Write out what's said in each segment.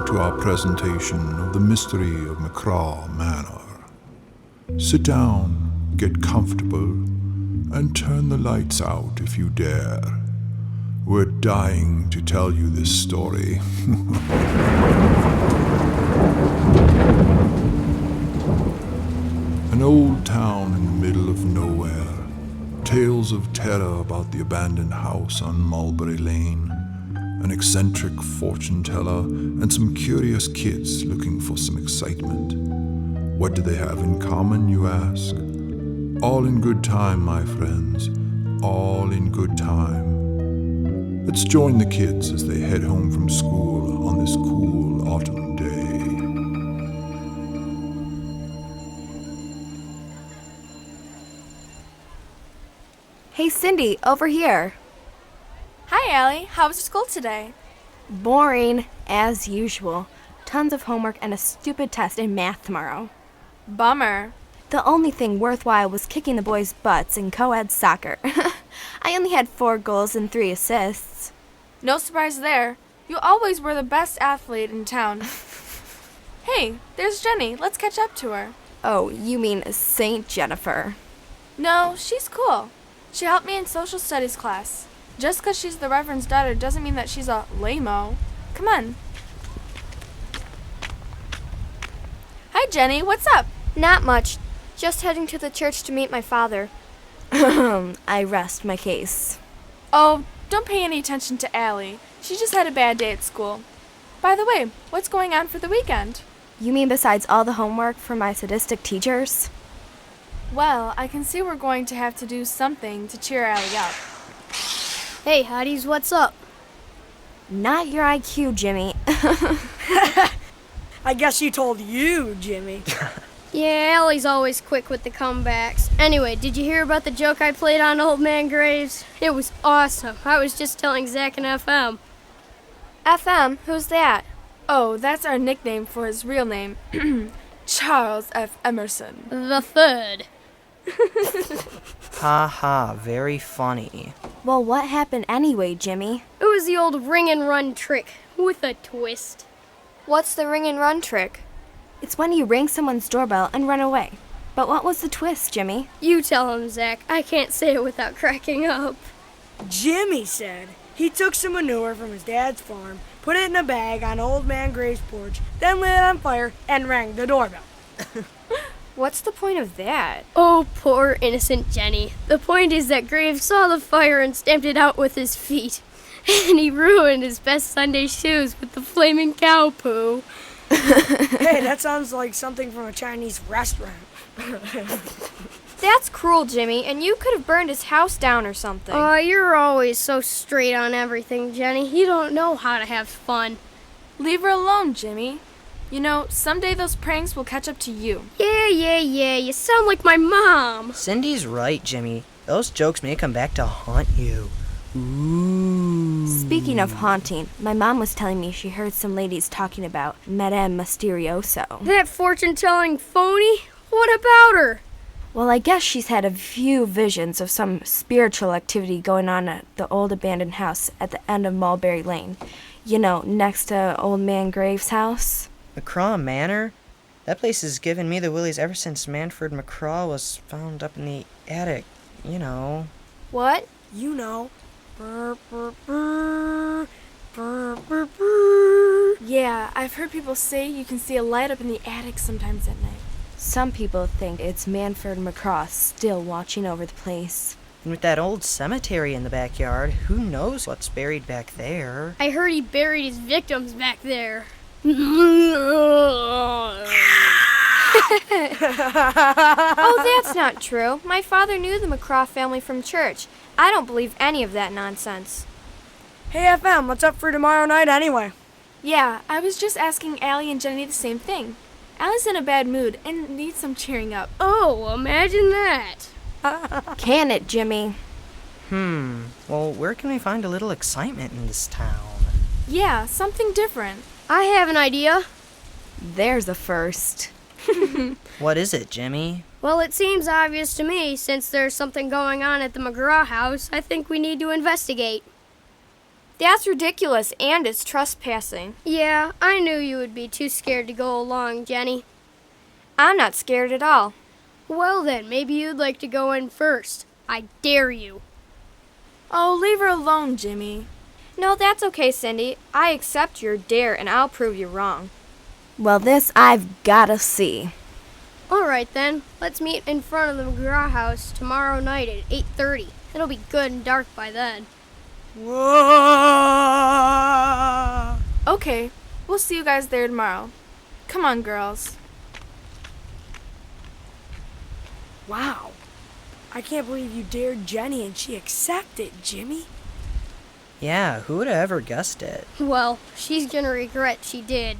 to our presentation of the mystery of McCraw Manor. Sit down, get comfortable, and turn the lights out if you dare. We're dying to tell you this story. An old town in the middle of nowhere. Tales of terror about the abandoned house on Mulberry Lane. An eccentric fortune teller and some curious kids looking for some excitement. What do they have in common, you ask? All in good time, my friends. All in good time. Let's join the kids as they head home from school on this cool autumn day. Hey, Cindy, over here. Hi, Allie. How was school today? Boring, as usual. Tons of homework and a stupid test in math tomorrow. Bummer. The only thing worthwhile was kicking the boys' butts in co-ed soccer. I only had 4 goals and 3 assists. No surprise there. You always were the best athlete in town. Hey, there's Jenny. Let's catch up to her. Oh, you mean Saint Jennifer. No, she's cool. She helped me in social studies class. Just because she's the Reverend's daughter doesn't mean that she's a lame-o. Come on. Hi, Jenny. What's up? Not much. Just heading to the church to meet my father. I rest my case. Oh, don't pay any attention to Allie. She just had a bad day at school. By the way, what's going on for the weekend? You mean besides all the homework for my sadistic teachers? Well, I can see we're going to have to do something to cheer Allie up. Hey, hotties, what's up? Not your IQ, Jimmy. I guess she told you, Jimmy. Yeah, Allie's always quick with the comebacks. Anyway, did you hear about the joke I played on Old Man Graves? It was awesome. I was just telling Zach and FM. FM? Who's that? Oh, that's our nickname for his real name. Charles F. Emerson. The third. Ha, very funny. Well, what happened anyway, Jimmy? It was the old ring and run trick, with a twist. What's the ring and run trick? It's when you ring someone's doorbell and run away. But what was the twist, Jimmy? You tell him, Zach. I can't say it without cracking up. Jimmy said he took some manure from his dad's farm, put it in a bag on Old Man Graves' porch, then lit it on fire and rang the doorbell. What's the point of that? Oh, poor innocent Jenny. The point is that Graves saw the fire and stamped it out with his feet. And he ruined his best Sunday shoes with the flaming cow poo. Hey, that sounds like something from a Chinese restaurant. That's cruel, Jimmy, and you could have burned his house down or something. Oh, you're always so straight on everything, Jenny. You don't know how to have fun. Leave her alone, Jimmy. You know, someday those pranks will catch up to you. Yeah. You sound like my mom. Cindy's right, Jimmy. Those jokes may come back to haunt you. Ooh. Speaking of haunting, my mom was telling me she heard some ladies talking about Madame Mysterioso. That fortune-telling phony? What about her? Well, I guess she's had a few visions of some spiritual activity going on at the old abandoned house at the end of Mulberry Lane. You know, next to Old Man Graves' house. McCraw Manor? That place has given me the willies ever since Manfred McCraw was found up in the attic. You know. What? You know. Brr, brr, brr, brr, brr, brr. Yeah, I've heard people say you can see a light up in the attic sometimes at night. Some people think it's Manfred McCraw still watching over the place. And with that old cemetery in the backyard, who knows what's buried back there? I heard he buried his victims back there. Oh, that's not true. My father knew the McCraw family from church. I don't believe any of that nonsense. Hey, FM, what's up for tomorrow night anyway? Yeah, I was just asking Allie and Jenny the same thing. Allie's in a bad mood and needs some cheering up. Oh, imagine that. Can it, Jimmy? Well, where can we find a little excitement in this town? Yeah, something different. I have an idea. There's a first. What is it, Jimmy? Well, it seems obvious to me. Since there's something going on at the McCraw house, I think we need to investigate. That's ridiculous, and it's trespassing. Yeah, I knew you would be too scared to go along, Jenny. I'm not scared at all. Well then, maybe you'd like to go in first. I dare you. Oh, leave her alone, Jimmy. No, that's okay, Cindy. I accept your dare, and I'll prove you wrong. Well, this I've gotta see. All right then, let's meet in front of the McCraw house tomorrow night at 8:30. It'll be good and dark by then. Whoa! Okay, we'll see you guys there tomorrow. Come on, girls. Wow. I can't believe you dared Jenny and she accepted, Jimmy. Yeah, who would have ever guessed it? Well, she's gonna regret she did.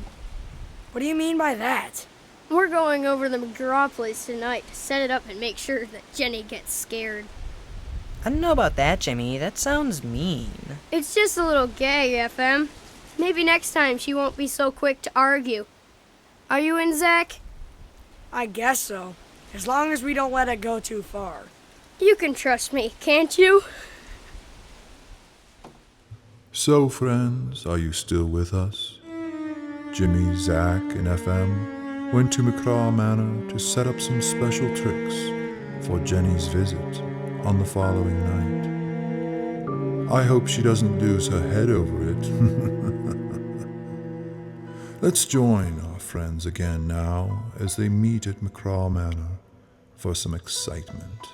What do you mean by that? We're going over the McCraw place tonight to set it up and make sure that Jenny gets scared. I don't know about that, Jimmy. That sounds mean. It's just a little gag, FM. Maybe next time she won't be so quick to argue. Are you in, Zach? I guess so. As long as we don't let it go too far. You can trust me, can't you? So, friends, are you still with us? Jimmy, Zach, and FM went to McCraw Manor to set up some special tricks for Jenny's visit on the following night. I hope she doesn't lose her head over it. Let's join our friends again now as they meet at McCraw Manor for some excitement.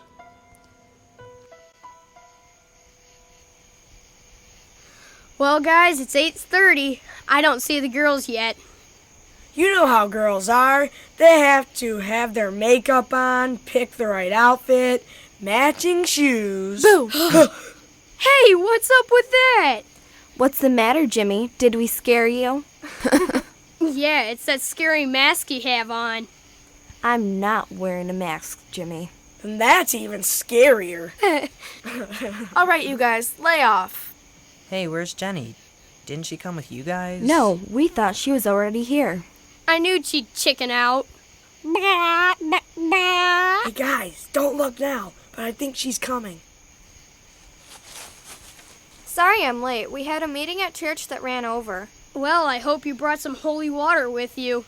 Well, guys, it's 8:30. I don't see the girls yet. You know how girls are. They have to have their makeup on, pick the right outfit, matching shoes. Boo! Hey, what's up with that? What's the matter, Jimmy? Did we scare you? Yeah, it's that scary mask you have on. I'm not wearing a mask, Jimmy. And that's even scarier. All right, you guys, lay off. Hey, where's Jenny? Didn't she come with you guys? No, we thought she was already here. I knew she'd chicken out. Hey guys, don't look now, but I think she's coming. Sorry I'm late. We had a meeting at church that ran over. Well, I hope you brought some holy water with you.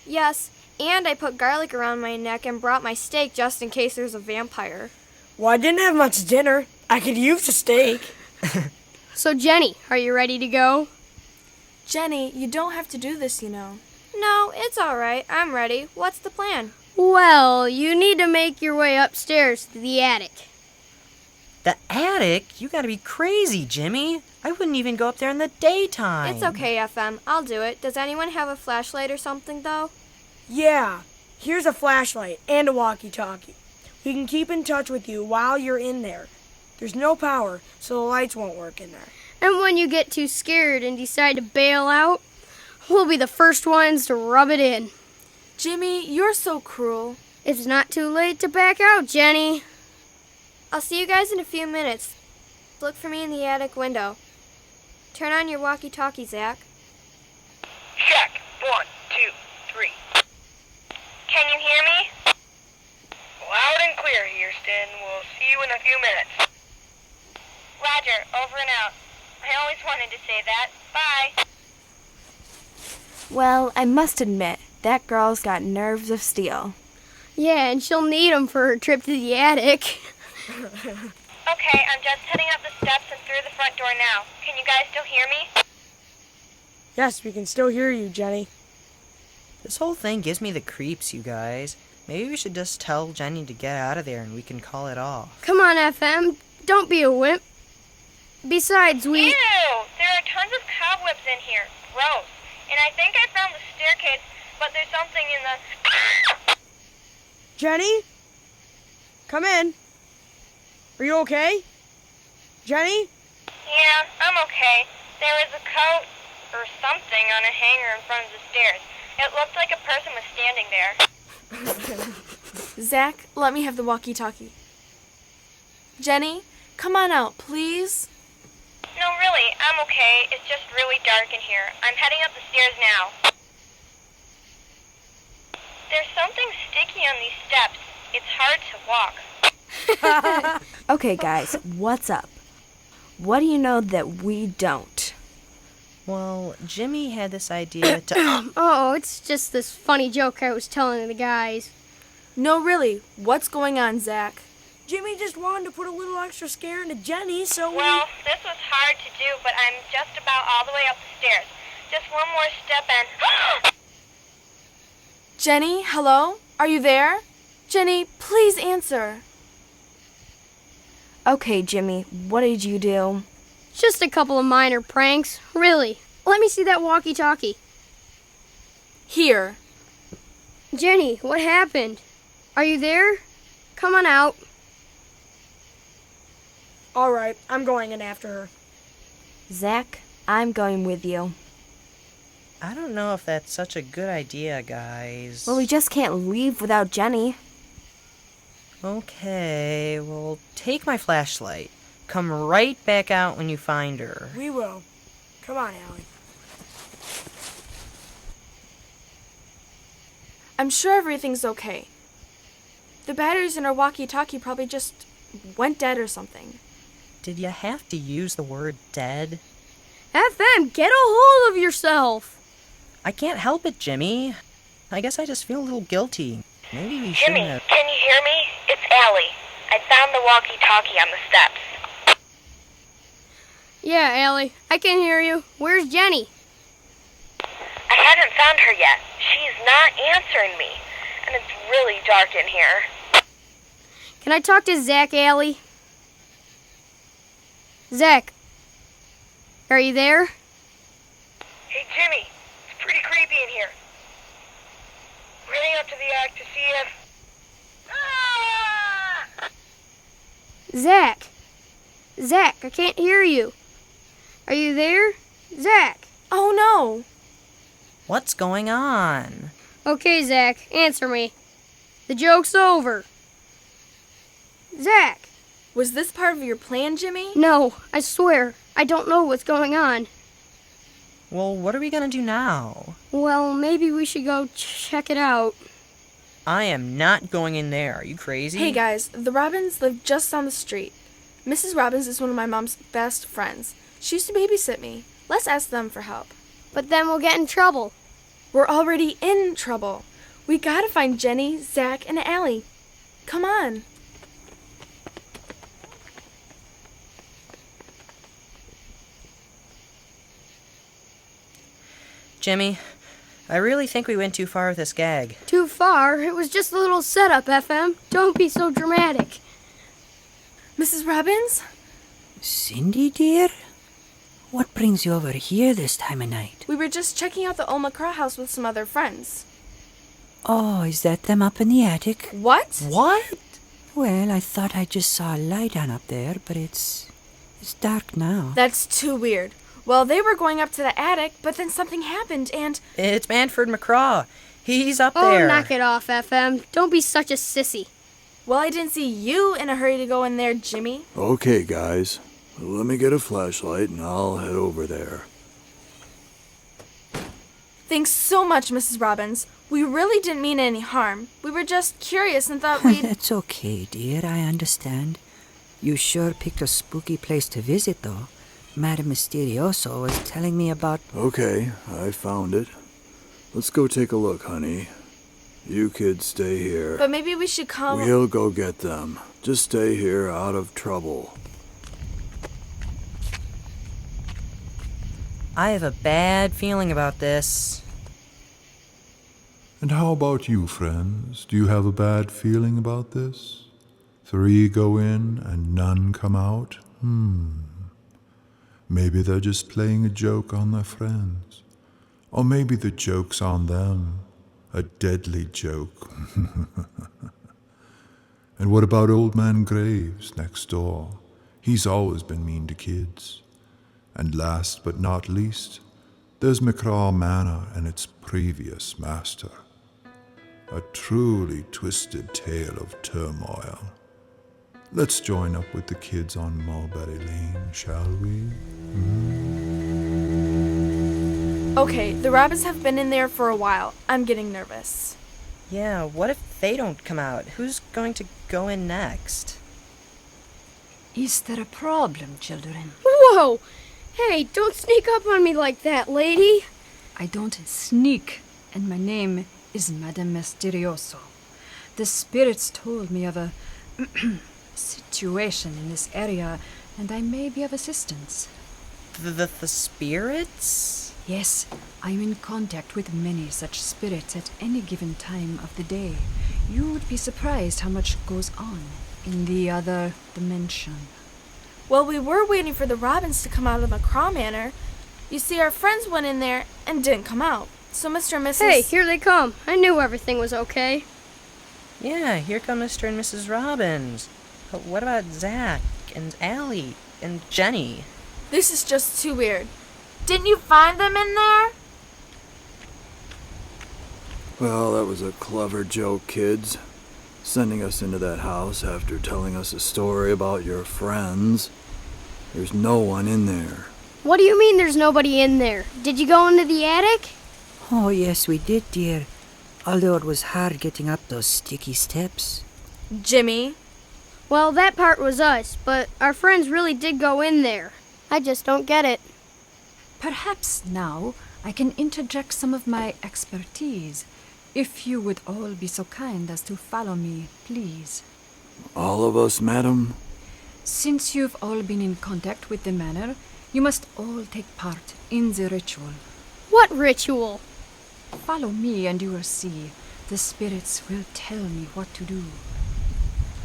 Yes, and I put garlic around my neck and brought my steak just in case there's a vampire. Well, I didn't have much dinner. I could use a steak. So, Jenny, are you ready to go? Jenny, you don't have to do this, you know. No, it's all right. I'm ready. What's the plan? Well, you need to make your way upstairs to the attic. The attic? You gotta be crazy, Jimmy. I wouldn't even go up there in the daytime. It's okay, FM. I'll do it. Does anyone have a flashlight or something, though? Yeah, here's a flashlight and a walkie-talkie. We can keep in touch with you while you're in there. There's no power, so the lights won't work in there. And when you get too scared and decide to bail out, we'll be the first ones to rub it in. Jimmy, you're so cruel. It's not too late to back out, Jenny. I'll see you guys in a few minutes. Look for me in the attic window. Turn on your walkie-talkie, Zach. Check. 1, 2, 3. Can you hear me? Loud and clear, Houston. We'll see you in a few minutes. Roger. Over and out. I always wanted to say that. Bye. Well, I must admit, that girl's got nerves of steel. Yeah, and she'll need 'em for her trip to the attic. Okay, I'm just heading up the steps and through the front door now. Can you guys still hear me? Yes, we can still hear you, Jenny. This whole thing gives me the creeps, you guys. Maybe we should just tell Jenny to get out of there and we can call it off. Come on, FM. Don't be a wimp. Besides, Ew! There are tons of cobwebs in here. Gross. And I think I found the staircase, but there's something in the... Jenny? Come in. Are you okay? Jenny? Yeah, I'm okay. There was a coat or something on a hanger in front of the stairs. It looked like a person was standing there. Zach, let me have the walkie-talkie. Jenny, come on out, please. No, really, I'm okay. It's just really dark in here. I'm heading up the stairs now. There's something sticky on these steps. It's hard to walk. Okay, guys, what's up? What do you know that we don't? Well, Jimmy had this idea to... Oh, it's just this funny joke I was telling the guys. No, really, what's going on, Zach? Jimmy just wanted to put a little extra scare into Jenny, so Well, this was hard to do, but I'm just about all the way up the stairs. Just one more step and... Jenny, hello? Are you there? Jenny, please answer. Okay, Jimmy, what did you do? Just a couple of minor pranks, really. Let me see that walkie-talkie. Here. Jenny, what happened? Are you there? Come on out. All right, I'm going in after her. Zach, I'm going with you. I don't know if that's such a good idea, guys. Well, we just can't leave without Jenny. Okay, well, take my flashlight. Come right back out when you find her. We will. Come on, Allie. I'm sure everything's okay. The batteries in our walkie-talkie probably just went dead or something. Did you have to use the word dead? FM, get a hold of yourself. I can't help it, Jimmy. I guess I just feel a little guilty. Maybe we Jimmy, shouldn't have... can you hear me? It's Allie. I found the walkie-talkie on the steps. Yeah, Allie, I can hear you. Where's Jenny? I haven't found her yet. She's not answering me, and it's really dark in here. Can I talk to Zach, Allie? Zach, are you there? Hey, Jimmy, it's pretty creepy in here. Running up to the attic to see if... Ah! Zach, I can't hear you. Are you there? Zach. Oh no! What's going on? Okay, Zach, answer me. The joke's over. Zach. Was this part of your plan, Jimmy? No, I swear, I don't know what's going on. Well, what are we gonna do now? Well, maybe we should go check it out. I am not going in there. Are you crazy? Hey guys, the Robins live just down the street. Mrs. Robbins is one of my mom's best friends. She used to babysit me. Let's ask them for help. But then we'll get in trouble. We're already in trouble. We gotta find Jenny, Zach, and Allie. Come on. Jimmy, I really think we went too far with this gag. Too far? It was just a little setup, FM. Don't be so dramatic. Mrs. Robbins? Cindy, dear? What brings you over here this time of night? We were just checking out the old McCraw house with some other friends. Oh, is that them up in the attic? What? What? Well, I thought I just saw a light on up there, but it's dark now. That's too weird. Well, they were going up to the attic, but then something happened and... It's Manfred McCraw. He's up Oh, there. knock it off, FM. Don't be such a sissy. Well, I didn't see you in a hurry to go in there, Jimmy. Okay, guys. Let me get a flashlight and I'll head over there. Thanks so much, Mrs. Robbins. We really didn't mean any harm. We were just curious and thought we'd... That's okay, dear. I understand. You sure picked a spooky place to visit, though. Madame Mysterioso was telling me about... Okay, I found it. Let's go take a look, honey. You kids stay here. But maybe we should come... We'll go get them. Just stay here out of trouble. I have a bad feeling about this. And how about you, friends? Do you have a bad feeling about this? 3 go in and none come out? Maybe they're just playing a joke on their friends. Or maybe the joke's on them. A deadly joke. And what about Old Man Graves next door? He's always been mean to kids. And last but not least, there's McCraw Manor and its previous master. A truly twisted tale of turmoil. Let's join up with the kids on Mulberry Lane, shall we? Okay, the Robbins have been in there for a while. I'm getting nervous. Yeah, what if they don't come out? Who's going to go in next? Is there a problem, children? Whoa! Hey, don't sneak up on me like that, lady. I don't sneak, and my name is Madame Mysterioso. The spirits told me of a situation in this area, and I may be of assistance. The spirits? Yes, I'm in contact with many such spirits at any given time of the day. You would be surprised how much goes on in the other dimension. Well, we were waiting for the robins to come out of the McCraw Manor. You see, our friends went in there and didn't come out. So Mr. and Mrs. Hey, here they come. I knew everything was okay. Yeah, here come Mr. and Mrs. Robbins. But what about Zach and Allie and Jenny? This is just too weird. Didn't you find them in there? Well, that was a clever joke, kids. Sending us into that house after telling us a story about your friends. There's no one in there. What do you mean there's nobody in there? Did you go into the attic? Oh, yes, we did, dear. Although it was hard getting up those sticky steps. Jimmy? Well, that part was us, but our friends really did go in there. I just don't get it. Perhaps now I can interject some of my expertise. If you would all be so kind as to follow me, please. All of us, madam? Since you've all been in contact with the manor, you must all take part in the ritual. What ritual? Follow me and you will see. The spirits will tell me what to do.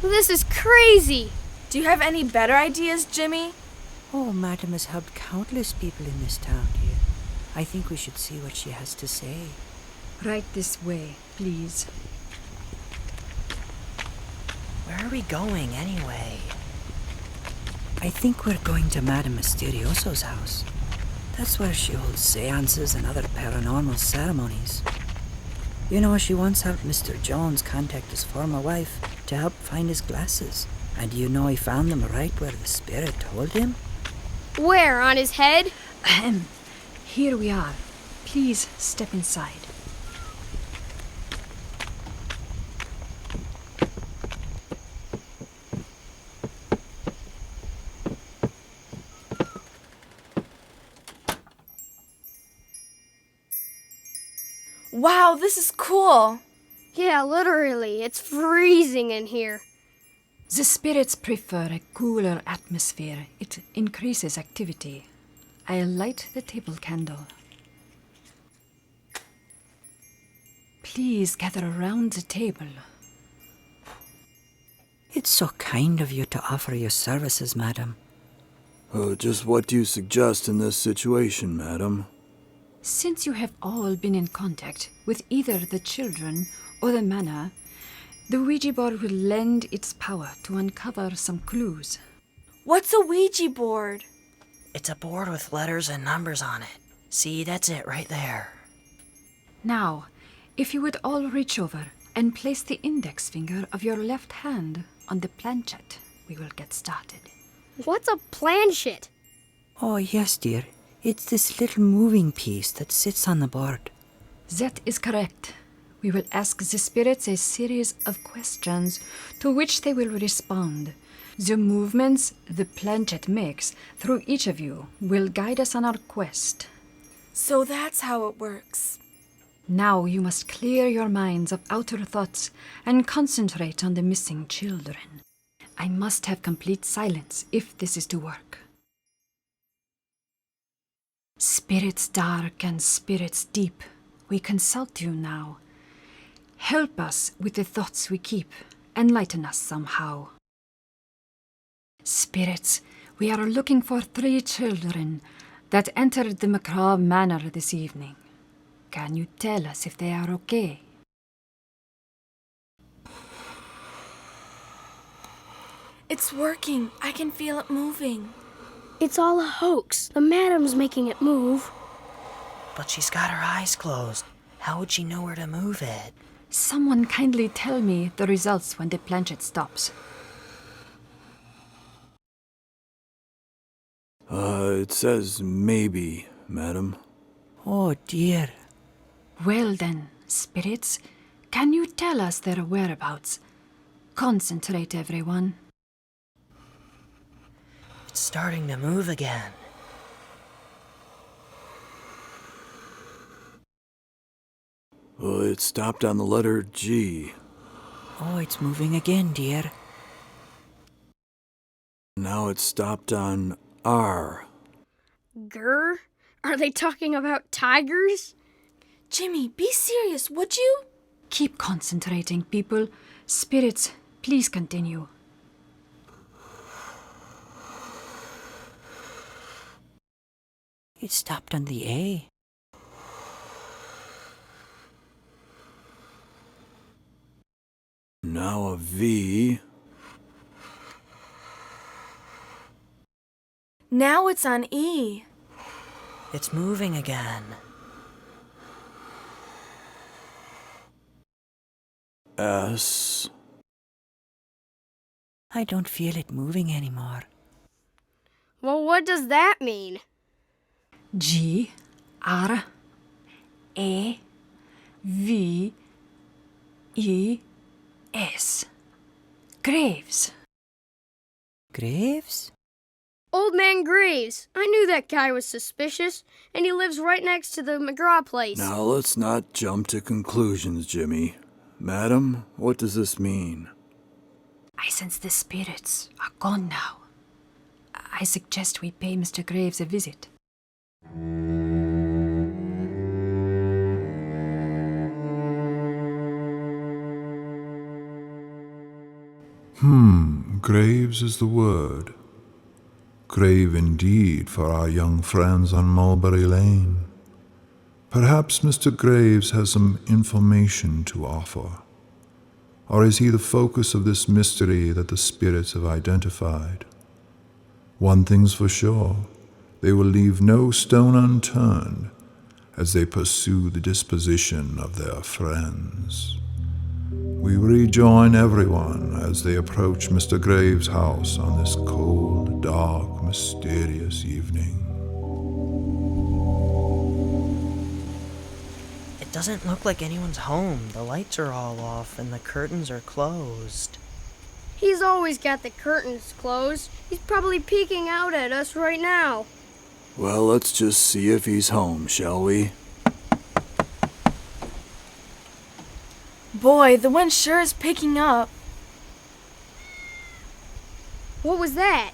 This is crazy. Do you have any better ideas, Jimmy? Oh, Madam has helped countless people in this town, dear. I think we should see what she has to say. Right this way, please. Where are we going, anyway? I think we're going to Madame Mysterioso's house. That's where she holds seances and other paranormal ceremonies. You know, she once helped Mr. Jones contact his former wife to help find his glasses. And you know he found them right where the spirit told him? Where, on his head? Ahem. Here we are. Please step inside. Wow, this is cool. Yeah, literally. It's freezing in here. The spirits prefer a cooler atmosphere. It increases activity. I'll light the table candle. Please gather around the table. It's so kind of you to offer your services, madam. Just what do you suggest in this situation, madam? Since you have all been in contact with either the children or the manor, the Ouija board will lend its power to uncover some clues. What's a Ouija board? It's a board with letters and numbers on it. See, that's it right there. Now, if you would all reach over and place the index finger of your left hand on the planchette, we will get started. What's a planchette? Oh, yes, dear. It's this little moving piece that sits on the board. That is correct. We will ask the spirits a series of questions to which they will respond. The movements the planchette makes through each of you will guide us on our quest. So that's how it works. Now you must clear your minds of outer thoughts and concentrate on the missing children. I must have complete silence if this is to work. Spirits dark and spirits deep, we consult you now. Help us with the thoughts we keep, enlighten us somehow. Spirits, we are looking for 3 children that entered the McCraw Manor this evening. Can you tell us if they are okay? It's working. I can feel it moving. It's all a hoax. The madam's making it move. But she's got her eyes closed. How would she know where to move it? Someone kindly tell me the results when the planchette stops. It says maybe, madam. Oh, dear. Well then, spirits, can you tell us their whereabouts? Concentrate, everyone. It's starting to move again. Oh, it stopped on the letter G. Oh, it's moving again, dear. Now it stopped on R. Grr? Are they talking about tigers? Jimmy, be serious, would you? Keep concentrating, people. Spirits, please continue. It stopped on the A. Now a V. Now it's on E. It's moving again. S. I don't feel it moving anymore. Well, what does that mean? G, R, A, V, E, S. Graves. Graves? Old Man Graves. I knew that guy was suspicious, and he lives right next to the McCraw place. Now let's not jump to conclusions, Jimmy. Madam, what does this mean? I sense the spirits are gone now. I suggest we pay Mr. Graves a visit. Graves is the word. Grave indeed for our young friends on Mulberry Lane. Perhaps Mr. Graves has some information to offer. Or is he the focus of this mystery that the spirits have identified? One thing's for sure, they will leave no stone unturned as they pursue the disposition of their friends. We rejoin everyone as they approach Mr. Graves' house on this cold, dark, mysterious evening. It doesn't look like anyone's home. The lights are all off and the curtains are closed. He's always got the curtains closed. He's probably peeking out at us right now. Well, let's just see if he's home, shall we? Boy, the wind sure is picking up. What was that?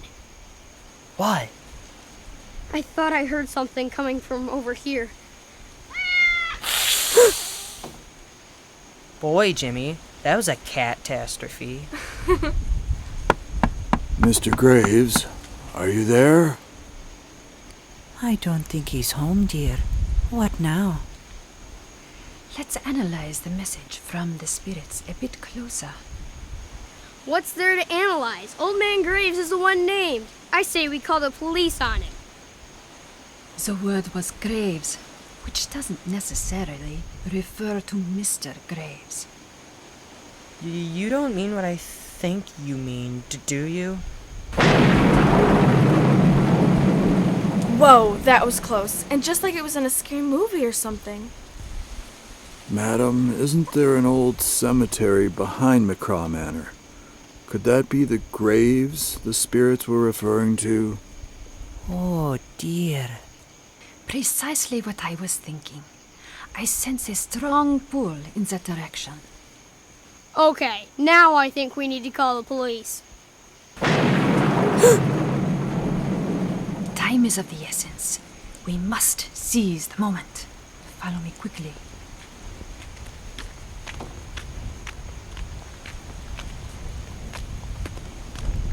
What? I thought I heard something coming from over here. Boy, Jimmy, that was a catastrophe. Mr. Graves, are you there? I don't think he's home, dear. What now? Let's analyze the message from the spirits a bit closer. What's there to analyze? Old Man Graves is the one named. I say we call the police on him. The word was Graves, which doesn't necessarily refer to Mr. Graves. You don't mean what I think you mean, do you? Whoa, that was close. And just like it was in a scary movie or something. Madam, isn't there an old cemetery behind McCraw Manor? Could that be the graves the spirits were referring to? Oh, dear. Precisely what I was thinking. I sense a strong pull in that direction. Okay, now I think we need to call the police. Time is of the essence. We must seize the moment. Follow me quickly.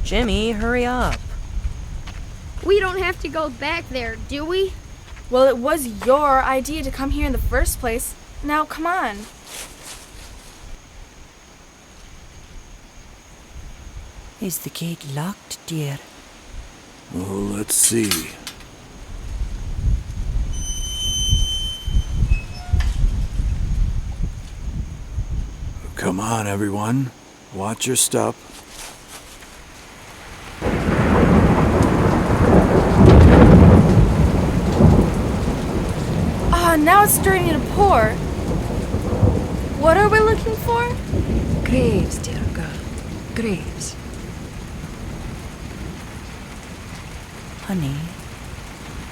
Jimmy, hurry up. We don't have to go back there, do we? Well, it was your idea to come here in the first place. Now, come on. Is the gate locked, dear? Oh, let's see. Come on, everyone. Watch your step. Ah, now it's starting to pour. What are we looking for? Graves, dear girl. Graves. Honey,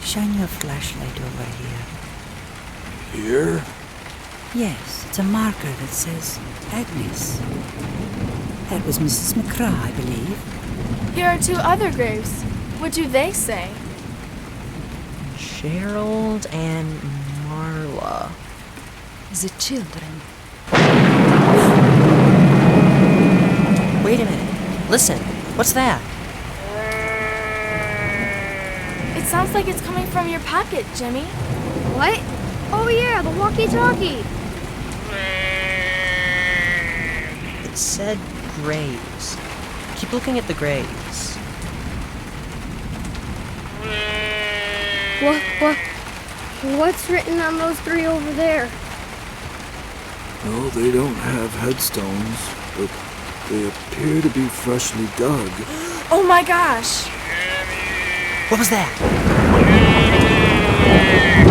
shine your flashlight over here. Here? Yes, it's a marker that says Agnes. That was Mrs. McCraw, I believe. Here are 2 other graves. What do they say? Gerald and Marla. The children. Wait a minute. Listen. What's that? It sounds like it's coming from your pocket, Jimmy. What? Oh yeah, the walkie-talkie. It said graves. Keep looking at the graves. What's written on those 3 over there? Well, they don't have headstones, but they appear to be freshly dug. Oh my gosh! What was that?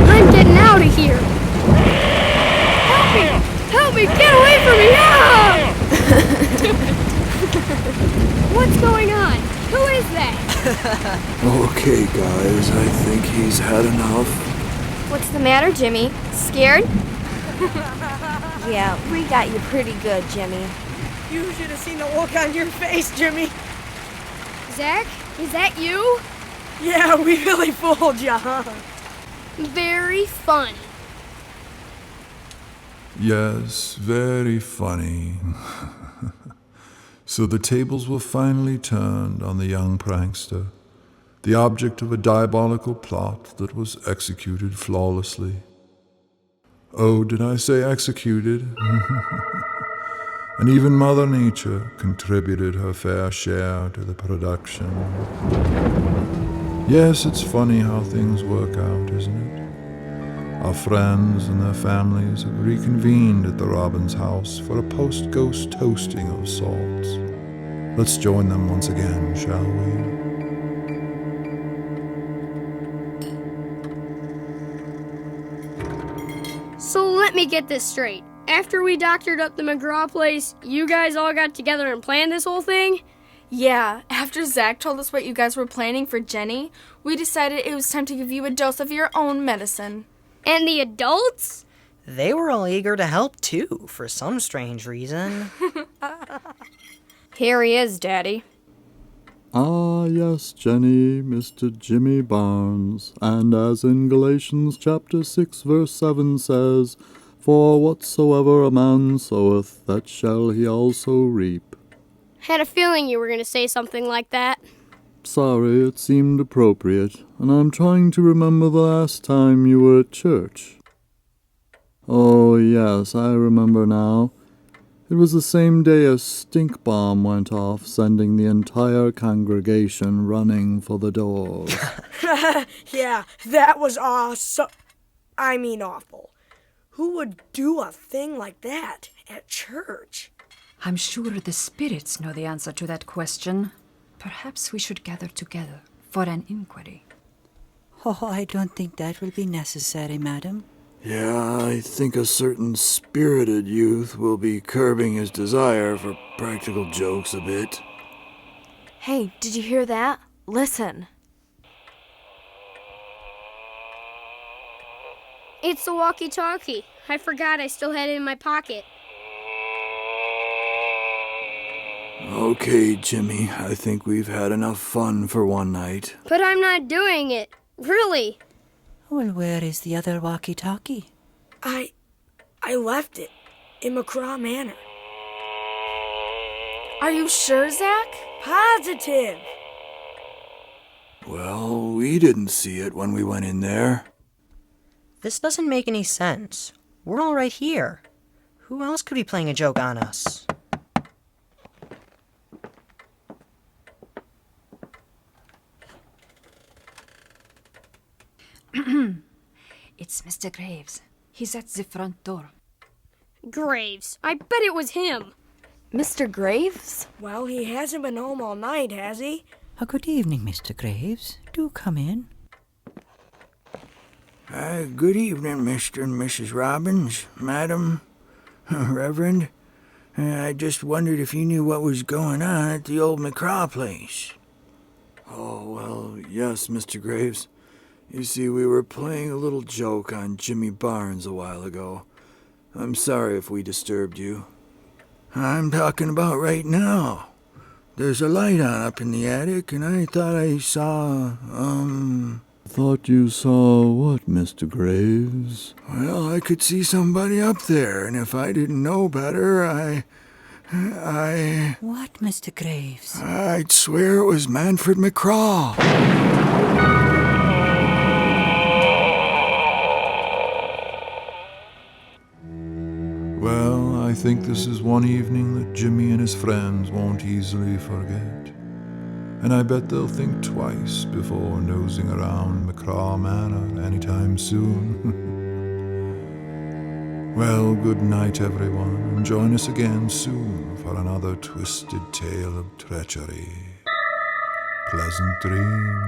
I'm getting out of here. Help me! Help me! Get away from me! Ah! What's going on? Who is that? Okay, guys, I think he's had enough. What's the matter, Jimmy? Scared? Yeah, we got you pretty good, Jimmy. You should have seen the look on your face, Jimmy. Zach, is that you? Yeah, we really fooled you, huh? Very funny. Yes, very funny. So the tables were finally turned on the young prankster, the object of a diabolical plot that was executed flawlessly. Oh, did I say executed? And even Mother Nature contributed her fair share to the production. Yes, it's funny how things work out, isn't it? Our friends and their families have reconvened at the Robbins house for a post-ghost toasting of sorts. Let's join them once again, shall we? So let me get this straight. After we doctored up the McCraw place, you guys all got together and planned this whole thing? Yeah, after Zach told us what you guys were planning for Jenny, we decided it was time to give you a dose of your own medicine. And the adults? They were all eager to help, too, for some strange reason. Here he is, Daddy. Ah, yes, Jenny, Mr. Jimmy Barnes. And as in Galatians chapter 6, verse 7 says, "For whatsoever a man soweth, that shall he also reap." Had a feeling you were going to say something like that. Sorry, it seemed appropriate, and I'm trying to remember the last time you were at church. Oh, yes, I remember now. It was the same day a stink bomb went off, sending the entire congregation running for the doors. Yeah, that was awesome. I mean awful. Who would do a thing like that at church? I'm sure the spirits know the answer to that question. Perhaps we should gather together for an inquiry. Oh, I don't think that will be necessary, madam. Yeah, I think a certain spirited youth will be curbing his desire for practical jokes a bit. Hey, did you hear that? Listen. It's the walkie-talkie. I forgot I still had it in my pocket. Okay, Jimmy, I think we've had enough fun for one night. But I'm not doing it. Really. Well, where is the other walkie-talkie? I left it in McCraw Manor. Are you sure, Zach? Positive. Well, we didn't see it when we went in there. This doesn't make any sense. We're all right here. Who else could be playing a joke on us? It's Mr. Graves. He's at the front door. Graves. I bet it was him. Mr. Graves? Well, he hasn't been home all night, has he? Good evening, Mr. Graves. Do come in. Good evening, Mr. and Mrs. Robbins, Madam, Reverend. I just wondered if you knew what was going on at the old McCraw place. Oh, well, yes, Mr. Graves. You see, we were playing a little joke on Jimmy Barnes a while ago. I'm sorry if we disturbed you. I'm talking about right now. There's a light on up in the attic, and I thought I saw, Thought you saw what, Mr. Graves? Well, I could see somebody up there, and if I didn't know better, What, Mr. Graves? I'd swear it was Manfred McCraw. Well, I think this is one evening that Jimmy and his friends won't easily forget. And I bet they'll think twice before nosing around McCraw Manor anytime soon. Well, good night, everyone, and join us again soon for another twisted tale of treachery. Pleasant dreams.